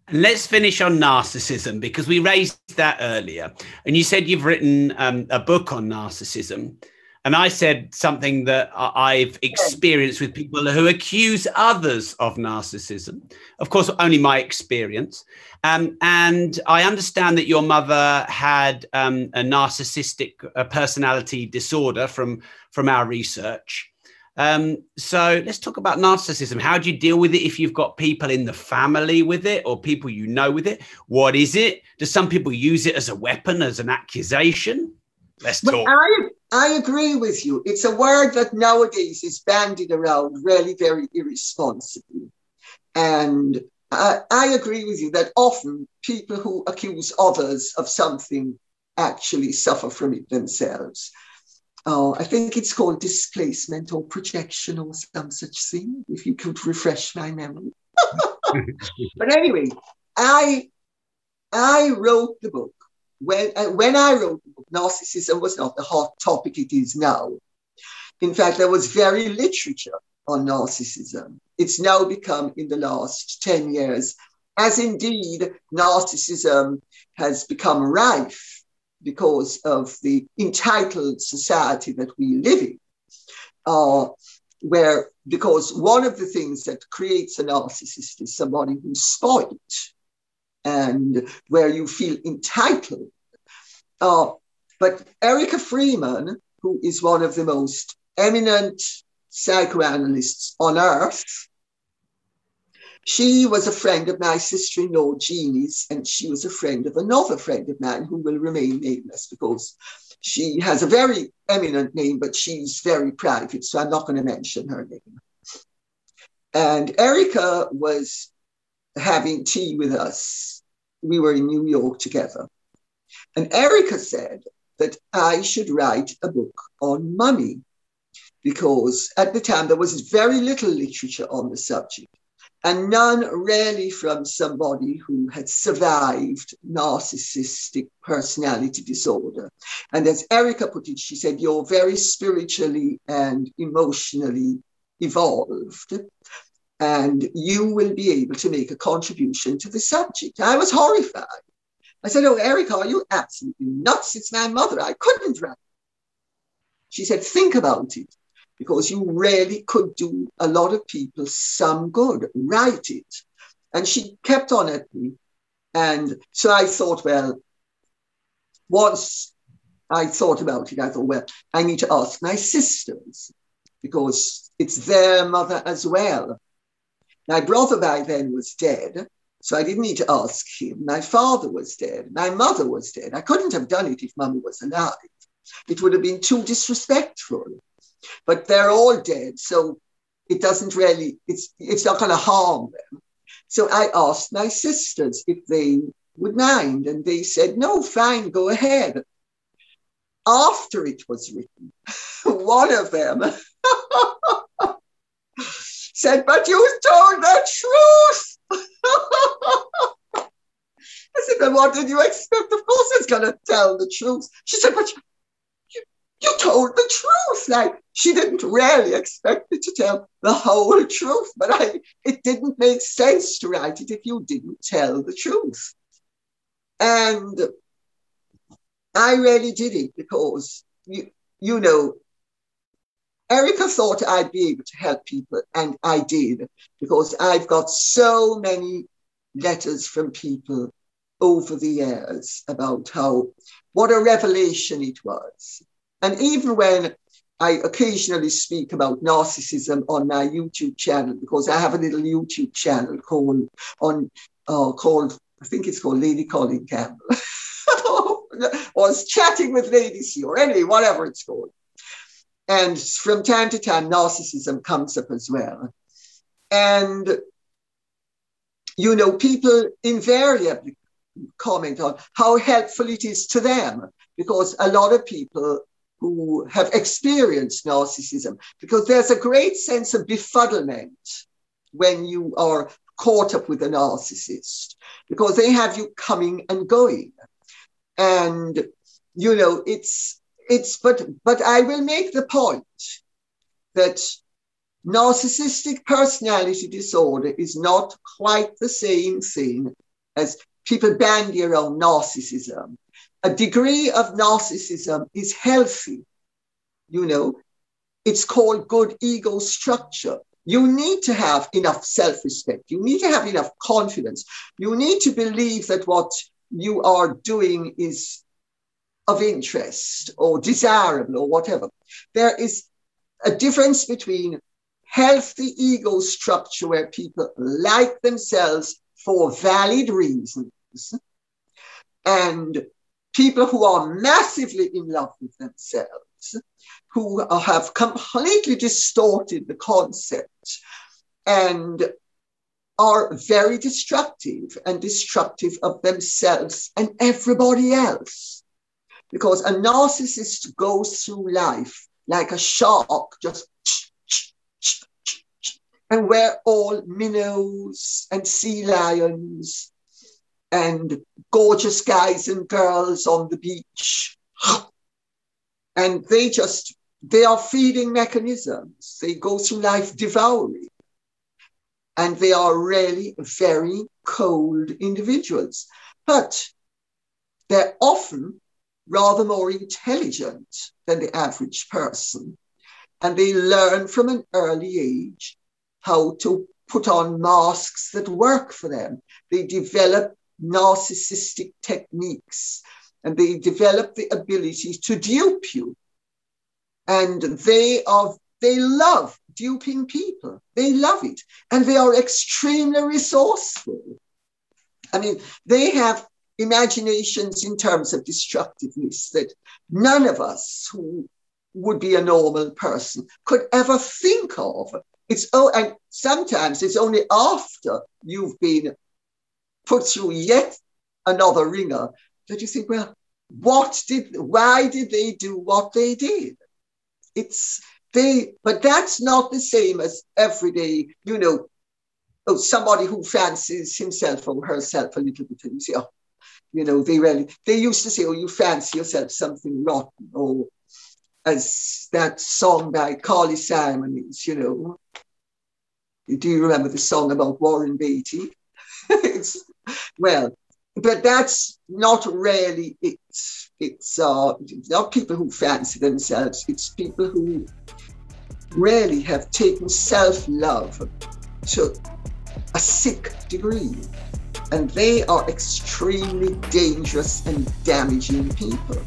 And let's finish on narcissism, because we raised that earlier. And you said you've written a book on narcissism. And I said something that I've experienced with people who accuse others of narcissism. Of course, only my experience. And I understand that your mother had a narcissistic personality disorder from our research. So let's talk about narcissism. How do you deal with it if you've got people in the family with it or people you know with it? What is it? Do some people use it as a weapon, as an accusation? Let's talk. I agree with you. It's a word that nowadays is bandied around really very irresponsibly. And I agree with you that often people who accuse others of something actually suffer from it themselves. I think it's called displacement or projection or some such thing, if you could refresh my memory. But anyway, I wrote the book. When I wrote the book, narcissism was not the hot topic it is now. In fact, there was very literature on narcissism. It's now become, in the last 10 years, as indeed narcissism has become rife because of the entitled society that we live in, because one of the things that creates a narcissist is somebody who's spoiled and where you feel entitled. But Erica Freeman, who is one of the most eminent psychoanalysts on earth, she was a friend of my sister-in-law, Jeannie's, and she was a friend of another friend of mine who will remain nameless because she has a very eminent name, but she's very private, so I'm not going to mention her name. And Erica was having tea with us. We were in New York together. And Erica said that I should write a book on money because at the time there was very little literature on the subject and none really from somebody who had survived narcissistic personality disorder. And as Erica put it, she said, you're very spiritually and emotionally evolved and you will be able to make a contribution to the subject. I was horrified. I said, oh, Erica, are you absolutely nuts? It's my mother. I couldn't write. She said, think about it, because you really could do a lot of people some good. Write it. And she kept on at me. And so I thought, well, once I thought about it, I thought, well, I need to ask my sisters, because it's their mother as well. My brother by then was dead. So I didn't need to ask him. My father was dead. My mother was dead. I couldn't have done it if Mummy was alive. It would have been too disrespectful. But they're all dead, so it doesn't really, it's not going to harm them. So I asked my sisters if they would mind, and they said, no, fine, go ahead. After it was written, one of them said, but you told the truth. I said, then what did you expect? Of course it's going to tell the truth. She said, but you told the truth. Like, she didn't really expect me to tell the whole truth, but it didn't make sense to write it if you didn't tell the truth. And I really did it because, you know, Erica thought I'd be able to help people, and I did, because I've got so many letters from people over the years about what a revelation it was. And even when I occasionally speak about narcissism on my YouTube channel, because I have a little YouTube channel called I think it's called Lady Colin Campbell, or Chatting with Lady C, or anyway, whatever it's called. And from time to time, narcissism comes up as well. And, you know, people invariably comment on how helpful it is to them, because a lot of people who have experienced narcissism, because there's a great sense of befuddlement when you are caught up with a narcissist, because they have you coming and going. And, you know, but I will make the point that narcissistic personality disorder is not quite the same thing as people bandy around narcissism. A degree of narcissism is healthy. You know, it's called good ego structure. You need to have enough self-respect. You need to have enough confidence. You need to believe that what you are doing is of interest or desirable or whatever. There is a difference between healthy ego structure where people like themselves for valid reasons and people who are massively in love with themselves, who have completely distorted the concept and are very destructive of themselves and everybody else. Because a narcissist goes through life like a shark, just and we're all minnows and sea lions and gorgeous guys and girls on the beach. And they are feeding mechanisms. They go through life devouring. And they are really very cold individuals. But they're often rather more intelligent than the average person. And they learn from an early age how to put on masks that work for them. They develop narcissistic techniques and they develop the ability to dupe you. And they love duping people. They love it. And they are extremely resourceful. I mean, they have imaginations in terms of destructiveness that none of us who would be a normal person could ever think of. And sometimes it's only after you've been put through yet another ringer that you think, well, why did they do what they did? But that's not the same as everyday, somebody who fancies himself or herself a little bit. And you say, they used to say, oh, you fancy yourself something rotten, or as that song by Carly Simon is, Do you remember the song about Warren Beatty? But that's not really it. It's not people who fancy themselves. It's people who really have taken self-love to a sick degree. And they are extremely dangerous and damaging people.